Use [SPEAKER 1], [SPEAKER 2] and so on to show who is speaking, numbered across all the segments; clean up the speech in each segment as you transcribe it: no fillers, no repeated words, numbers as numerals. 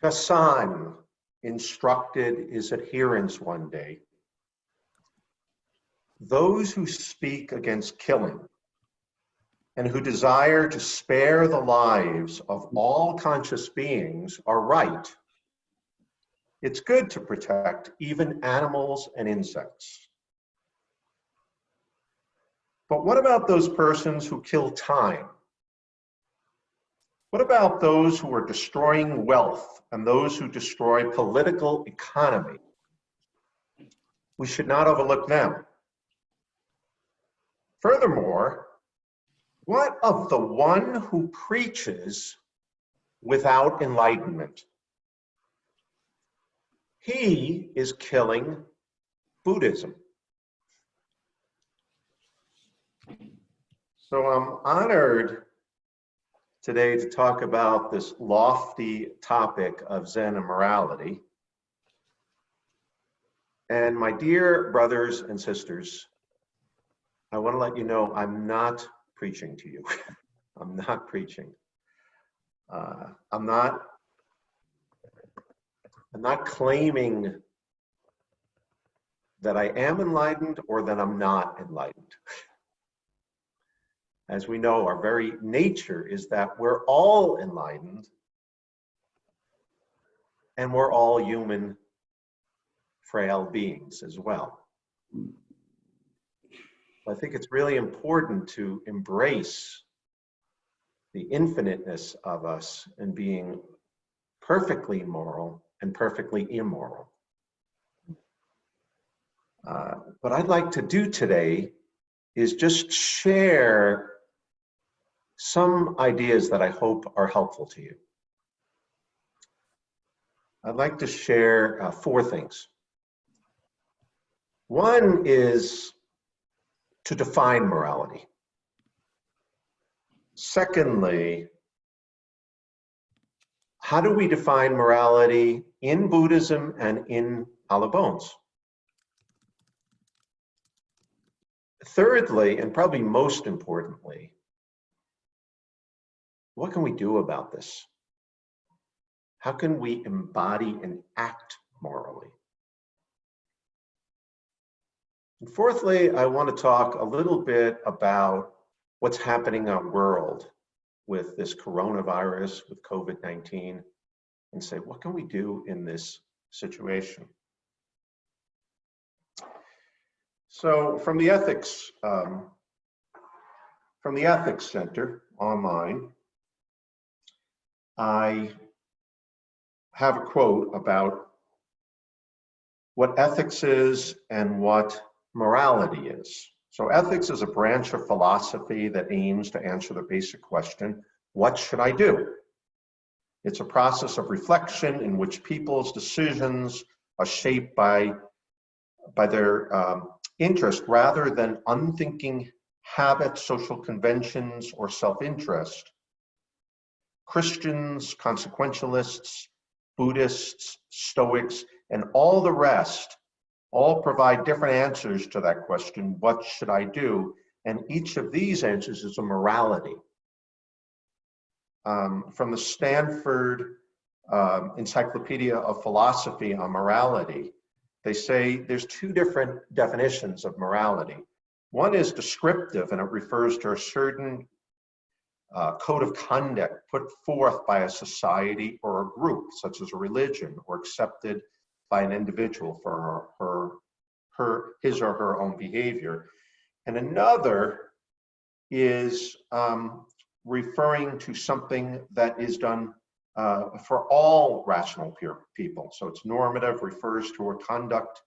[SPEAKER 1] Hassan instructed his adherents one day, those who speak against killing and who desire to spare the lives of all conscious beings are right. It's good to protect even animals and insects. But what about those persons who kill time? What about those who are destroying wealth and those who destroy political economy? We should not overlook them. Furthermore, what of the one who preaches without enlightenment? He is killing Buddhism. So I'm honored today to talk about this lofty topic of Zen and morality. And my dear brothers and sisters, I want to let you know I'm not preaching to you. I'm not preaching. I'm not claiming that I am enlightened or that I'm not enlightened. As we know, our very nature is that we're all enlightened and we're all human, frail beings as well. I think it's really important to embrace the infiniteness of us and being perfectly moral and perfectly immoral. What I'd like to do today is just share some ideas that I hope are helpful to you. I'd like to share 4 things. One is to define morality. Secondly, how do we define morality in Buddhism and in Hollow Bones? Thirdly, and probably most importantly, what can we do about this? How can we embody and act morally? And fourthly, I want to talk a little bit about what's happening in our world with this coronavirus, with COVID-19, and say, what can we do in this situation? So from the Ethics Center online, I have a quote about what ethics is and what morality is. So ethics is a branch of philosophy that aims to answer the basic question, what should I do? It's a process of reflection in which people's decisions are shaped by their interest rather than unthinking habits, social conventions, or self-interest. Christians, consequentialists, Buddhists, Stoics, and all the rest all provide different answers to that question, what should I do? And each of these answers is a morality. From the Stanford Encyclopedia of Philosophy on Morality, they say there's 2 different definitions of morality. One is descriptive, and it refers to a certain code of conduct put forth by a society or a group, such as a religion, or accepted by an individual for his or her own behavior. And another is referring to something that is done for all rational people. So it's normative, refers to a conduct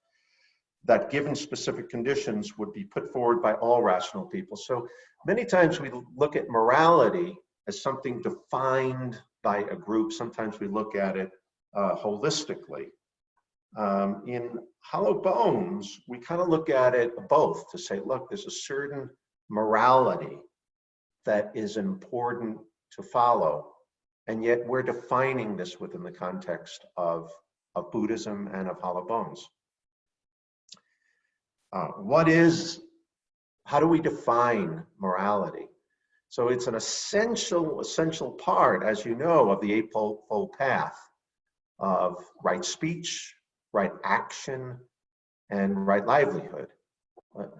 [SPEAKER 1] that given specific conditions would be put forward by all rational people. So many times we look at morality as something defined by a group. Sometimes we look at it holistically. In Hollow Bones, we kind of look at it both to say, look, there's a certain morality that is important to follow, and yet we're defining this within the context of Buddhism and of Hollow Bones. How do we define morality? So it's an essential part, as you know, of the Eightfold Path. of right speech, right action, and right livelihood.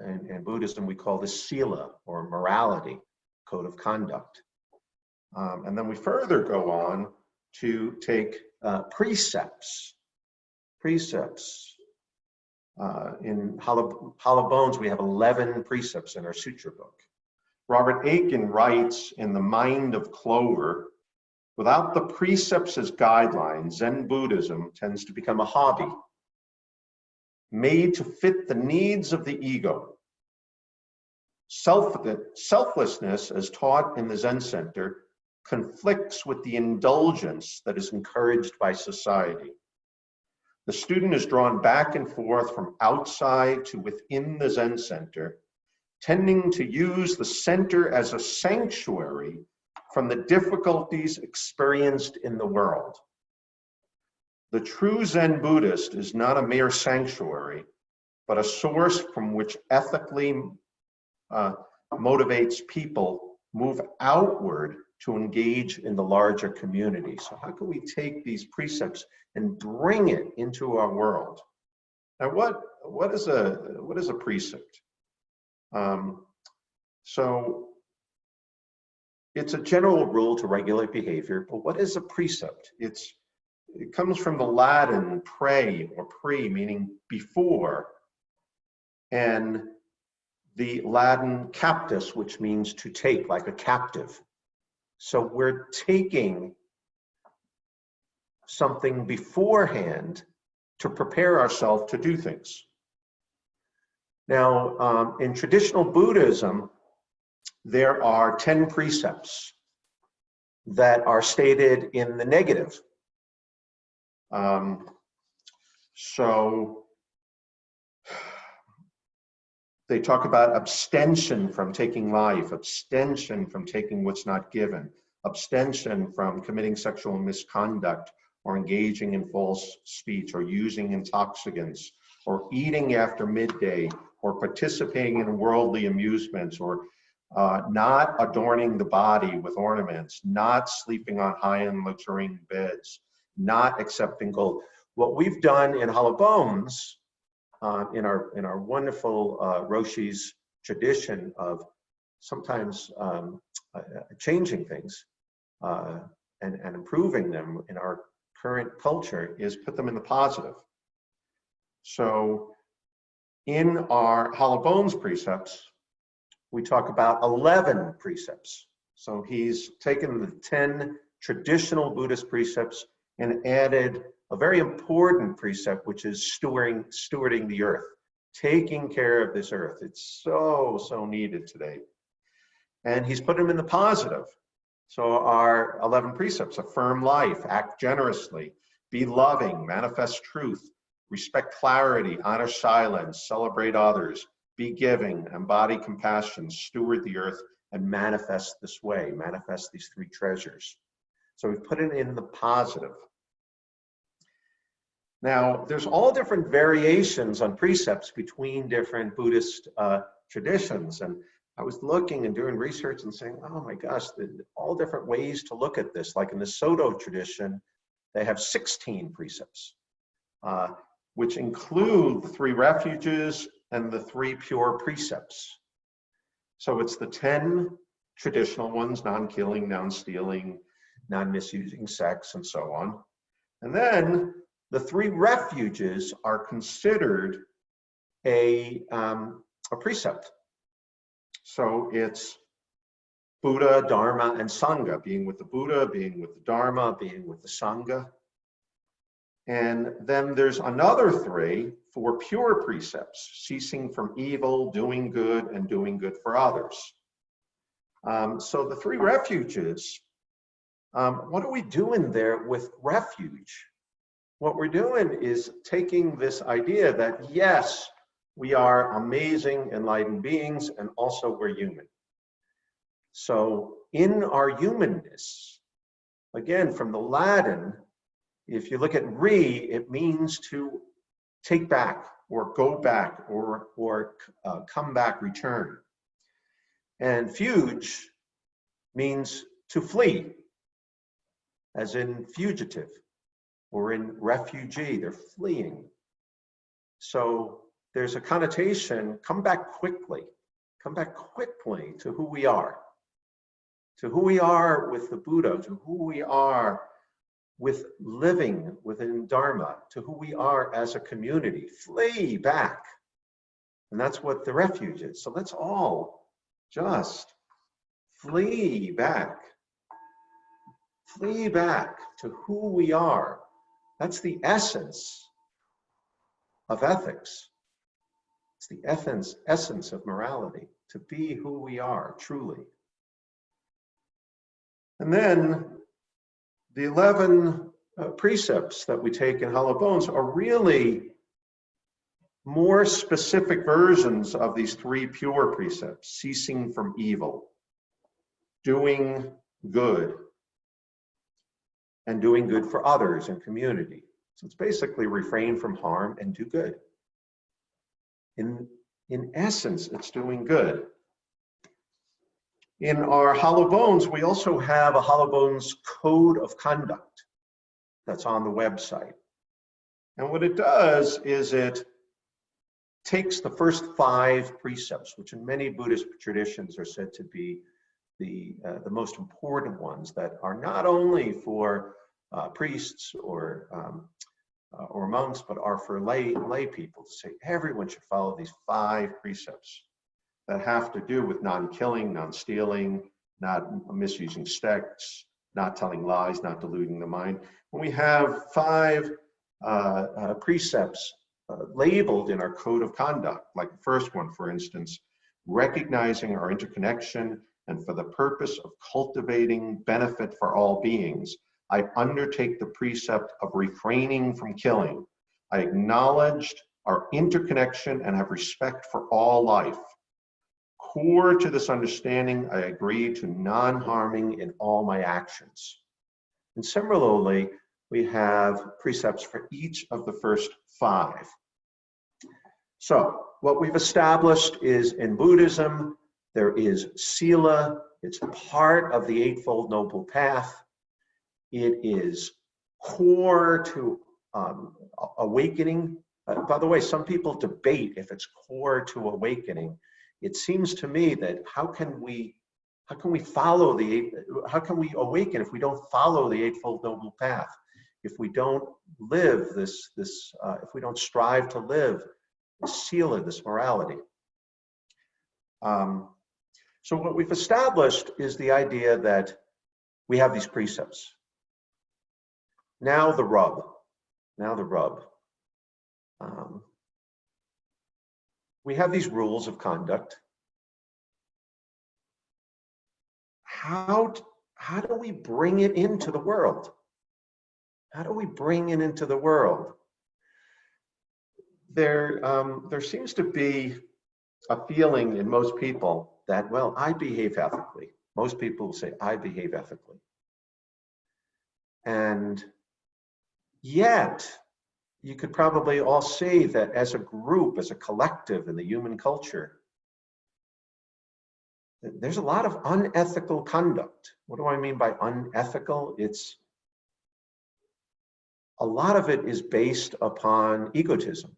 [SPEAKER 1] In Buddhism, we call this sila, or morality, code of conduct. And then we further go on to take precepts. Precepts. In Hollow Bones, we have 11 precepts in our sutra book. Robert Aiken writes in The Mind of Clover, without the precepts as guidelines, Zen Buddhism tends to become a hobby, made to fit the needs of the ego. Selflessness, as taught in the Zen Center, conflicts with the indulgence that is encouraged by society. The student is drawn back and forth from outside to within the Zen Center, tending to use the center as a sanctuary from the difficulties experienced in the world. The true Zen Buddhist is not a mere sanctuary, but a source from which ethically motivates people move outward to engage in the larger community. So how can we take these precepts and bring it into our world? Now, what is a precept? So it's a general rule to regulate behavior, but what is a precept? It comes from the Latin pre, or pre, meaning before, and the Latin captus, which means to take, like a captive. So we're taking something beforehand to prepare ourselves to do things. Now, in traditional Buddhism, there are 10 precepts that are stated in the negative. So they talk about abstention from taking life, abstention from taking what's not given, abstention from committing sexual misconduct or engaging in false speech or using intoxicants or eating after midday or participating in worldly amusements or not adorning the body with ornaments, not sleeping on high-end luxurious beds, not accepting gold. What we've done in Hollow Bones, in our wonderful Roshi's tradition of sometimes changing things and improving them in our current culture, is put them in the positive. So in our Hollow Bones precepts, we talk about 11 precepts. So he's taken the 10 traditional Buddhist precepts and added a very important precept, which is stewarding the earth, taking care of this earth. It's so needed today. And he's put them in the positive. So our 11 precepts: affirm life, act generously, be loving, manifest truth, respect clarity, honor silence, celebrate others, be giving, embody compassion, steward the earth, and manifest this way, manifest these 3 treasures. So we've put it in the positive. Now, there's all different variations on precepts between different Buddhist traditions. And I was looking and doing research and saying, oh my gosh, all different ways to look at this. Like in the Soto tradition, they have 16 precepts, which include the 3 refuges and the 3 pure precepts. So it's the 10 traditional ones: non-killing, non-stealing, non-misusing sex, and so on. And then the 3 refuges are considered a precept. So it's Buddha, Dharma, and Sangha, being with the Buddha, being with the Dharma, being with the Sangha. And then there's another 3 for pure precepts: ceasing from evil, doing good, and doing good for others. So the 3 refuges, what are we doing there with refuge? What we're doing is taking this idea that, yes, we are amazing, enlightened beings, and also we're human. So in our humanness, again, from the Latin, if you look at it means to take back or go back or come back, return. And fuge means to flee, as in fugitive. or in refugee, they're fleeing. So there's a connotation, come back quickly to who we are with the Buddha, to who we are with living within Dharma, to who we are as a community. Flee back. And that's what the refuge is. So let's all just flee back. Flee back to who we are. That's the essence of ethics. It's the essence of morality, to be who we are truly. And then the 11 precepts that we take in Hollow Bones are really more specific versions of these 3 pure precepts: ceasing from evil, doing good, and doing good for others and community. So it's basically refrain from harm and do good. In essence, it's doing good. In our Hollow Bones, we also have a Hollow Bones code of conduct that's on the website. And what it does is it takes the first 5 precepts, which in many Buddhist traditions are said to be the most important ones, that are not only for priests or monks, but are for lay people, to say everyone should follow these 5 precepts that have to do with non-killing, non-stealing, not misusing texts, not telling lies, not deluding the mind. When we have 5 precepts labeled in our code of conduct, like the first one, for instance, recognizing our interconnection and for the purpose of cultivating benefit for all beings, I undertake the precept of refraining from killing. I acknowledged our interconnection and have respect for all life. Core to this understanding, I agree to non-harming in all my actions. And similarly, we have precepts for each of the first 5. So what we've established is, in Buddhism, there is Sila. It's part of the Eightfold Noble Path. It is core to awakening. By the way, some people debate if it's core to awakening. It seems to me that how can we awaken if we don't follow the Eightfold Noble Path? If we don't live if we don't strive to live this Sila, this morality. So what we've established is the idea that we have these precepts. Now the rub. We have these rules of conduct. How do we bring it into the world? How do we bring it into the world? There seems to be a feeling in most people that, well, I behave ethically. Most people will say, I behave ethically. And yet, you could probably all say that as a group, as a collective in the human culture, there's a lot of unethical conduct. What do I mean by unethical? A lot of it is based upon egotism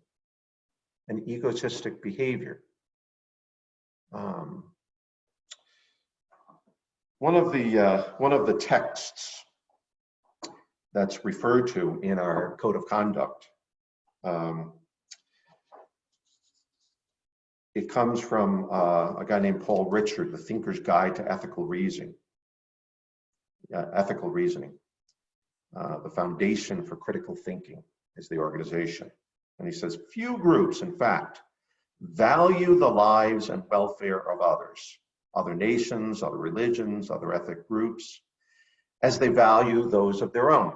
[SPEAKER 1] and egotistic behavior. One of the texts that's referred to in our code of conduct, it comes from a guy named Paul Richard, The Thinker's Guide to Ethical Reasoning. The Foundation for Critical Thinking is the organization. And he says, few groups, in fact, value the lives and welfare of others, other nations, other religions, other ethnic groups, as they value those of their own.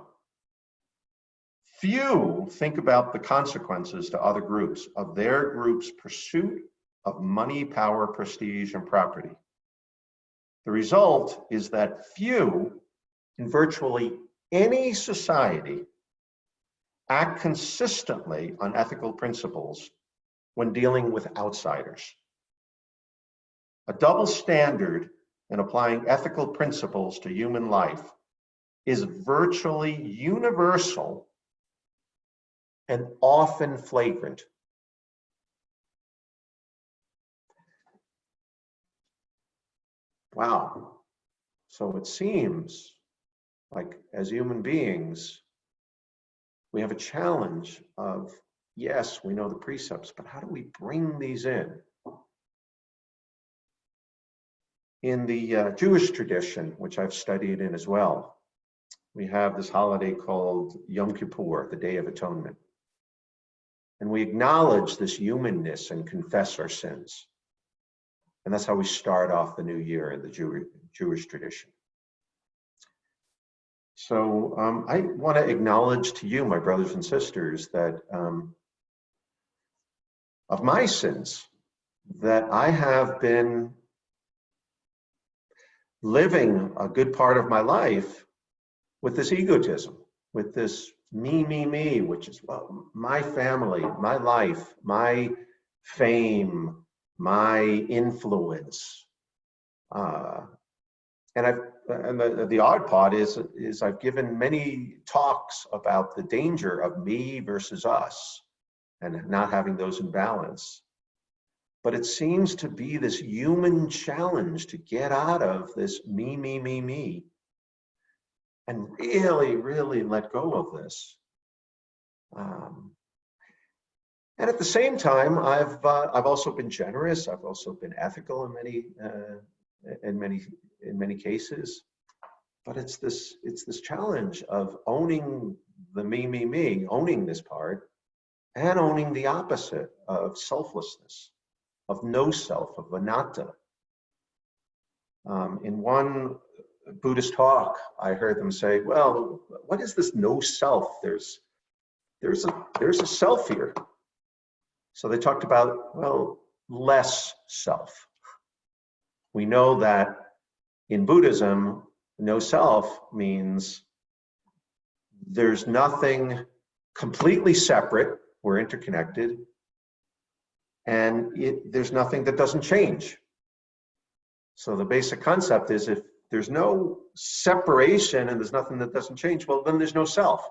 [SPEAKER 1] Few think about the consequences to other groups of their group's pursuit of money, power, prestige, and property. The result is that few in virtually any society act consistently on ethical principles when dealing with outsiders. A double standard in applying ethical principles to human life is virtually universal and often flagrant. Wow. So it seems like as human beings, we have a challenge of, yes, we know the precepts, but how do we bring these in? In the Jewish tradition, which I've studied in as well, we have this holiday called Yom Kippur, the Day of Atonement. And we acknowledge this humanness and confess our sins. And that's how we start off the new year in the Jewish tradition. So I want to acknowledge to you, my brothers and sisters, that of my sins, that I have been living a good part of my life with this egotism, with this me, which is, well, my family, my life, my fame, my influence. And the odd part is I've given many talks about the danger of me versus us and not having those in balance. But it seems to be this human challenge to get out of this me, and really let go of this. And at the same time, I've also been generous. I've also been ethical in many cases. But it's this challenge of owning the me, owning this part, and owning the opposite of selflessness, of no self, of anatta. In one Buddhist talk, I heard them say, well, what is this no self? There's a self here. So they talked about, well, less self. We know that in Buddhism, no self means there's nothing completely separate, we're interconnected, and there's nothing that doesn't change. So the basic concept is if there's no separation and there's nothing that doesn't change, well, then there's no self.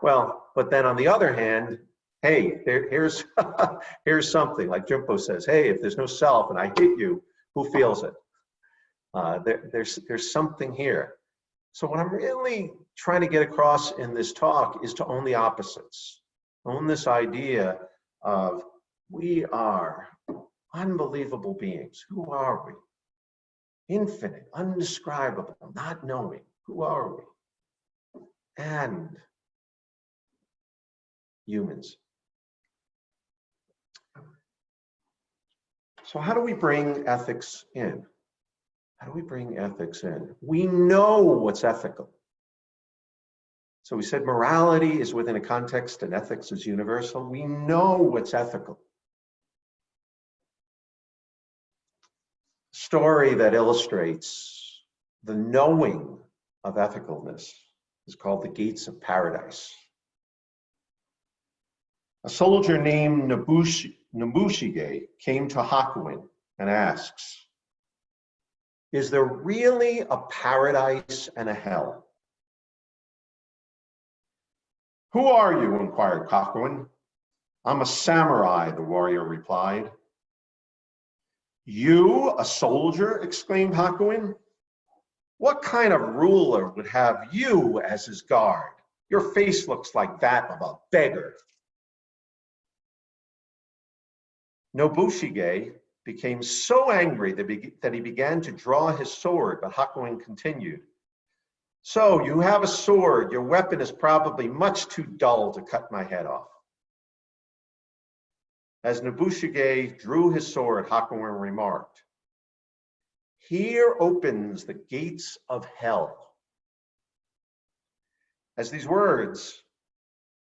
[SPEAKER 1] Well, but then on the other hand, hey, here's here's something like Jumpo says, hey, if there's no self and I hit you, who feels it? There's something here. So what I'm really trying to get across in this talk is to own the opposites. Own this idea of we are unbelievable beings. Who are we? Infinite, undescribable, not knowing. Who are we? And humans. So how do we bring ethics in? How do we bring ethics in? We know what's ethical. So we said morality is within a context and ethics is universal. We know what's ethical. Story that illustrates the knowing of ethicalness is called the Gates of Paradise. A soldier named Nobushige came to Hakuin and asks, is there really a paradise and a hell? Who are you? Inquired Hakuin. I'm a samurai, the warrior replied. You, a soldier? Exclaimed Hakuin. What kind of ruler would have you as his guard? Your face looks like that of a beggar. Nobushige became so angry that he began to draw his sword, but Hakuin continued. So you have a sword, your weapon is probably much too dull to cut my head off. As Nobushige drew his sword, Hakuin remarked, here opens the gates of hell. At these words,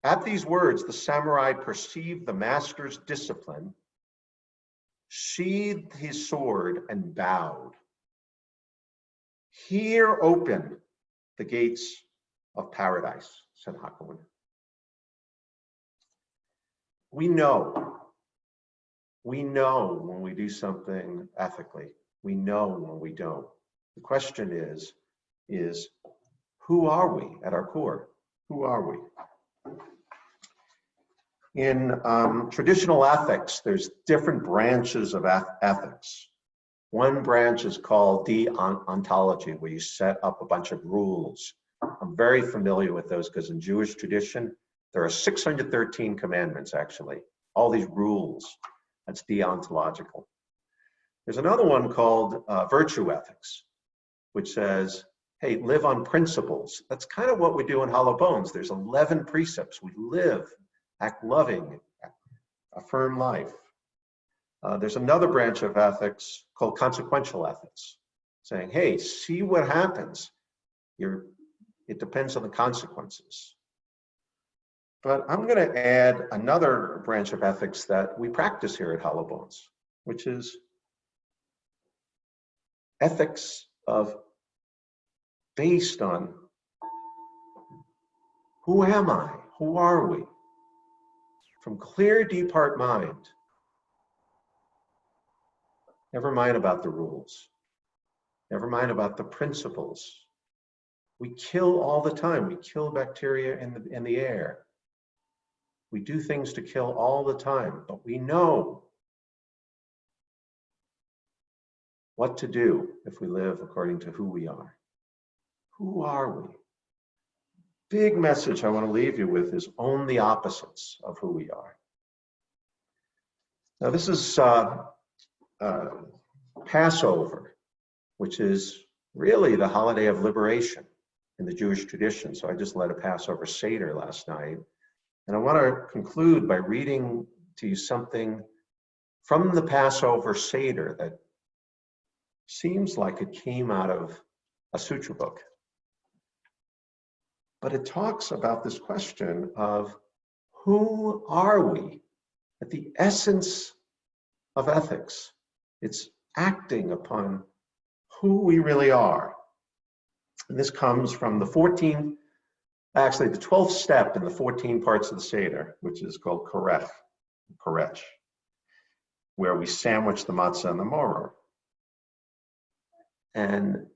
[SPEAKER 1] the samurai perceived the master's discipline, sheathed his sword, and bowed. Here open the gates of paradise, said Hakuin. We know when we do something ethically. We know when we don't. The question is who are we at our core? Who are we? In traditional ethics, there's different branches of ethics. One branch is called deontology, where you set up a bunch of rules. I'm very familiar with those because in Jewish tradition, there are 613 commandments, actually. All these rules. That's deontological. There's another one called virtue ethics, which says, hey, live on principles. That's kind of what we do in Hollow Bones. There's 11 precepts. We live, act loving, affirm life. There's another branch of ethics called consequential ethics, saying, hey, see what happens. It depends on the consequences. But I'm going to add another branch of ethics that we practice here at Hollow Bones, which is ethics based on who am I? Who are we? From clear, deep heart mind. Never mind about the rules. Never mind about the principles. We kill all the time. We kill bacteria in the air. We do things to kill all the time, but we know what to do if we live according to who we are. Who are we? Big message I want to leave you with is own the opposites of who we are. Now this is Passover, which is really the holiday of liberation in the Jewish tradition. So I just led a Passover Seder last night. And I want to conclude by reading to you something from the Passover Seder that seems like it came out of a sutra book. But it talks about this question of who are we at the essence of ethics? It's acting upon who we really are. And this comes from the 12th step in the 14 parts of the Seder, which is called Korech, where we sandwich the matzah and the maror. And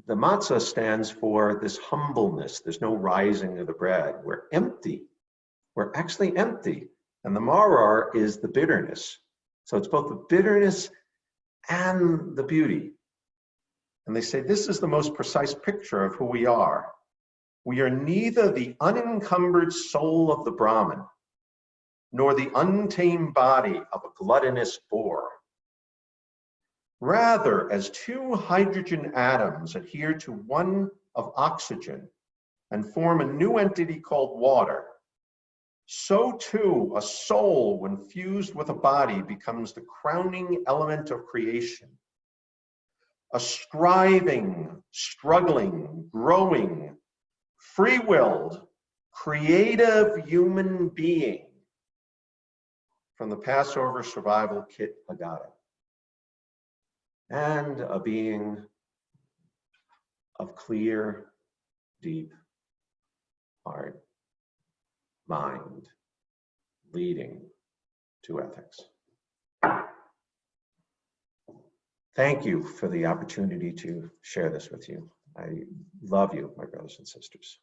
[SPEAKER 1] the matzah stands for this humbleness. There's no rising of the bread. We're empty. We're actually empty. And the maror is the bitterness. So it's both the bitterness and the beauty. And they say this is the most precise picture of who we are. We are neither the unencumbered soul of the Brahmin, nor the untamed body of a gluttonous boar. Rather, as two hydrogen atoms adhere to one of oxygen and form a new entity called water, so too a soul, when fused with a body, becomes the crowning element of creation. A striving, struggling, growing, free-willed, creative human being from the Passover Survival Kit Haggadah. And a being of clear, deep heart, mind, leading to ethics. Thank you for the opportunity to share this with you. I love you, my brothers and sisters.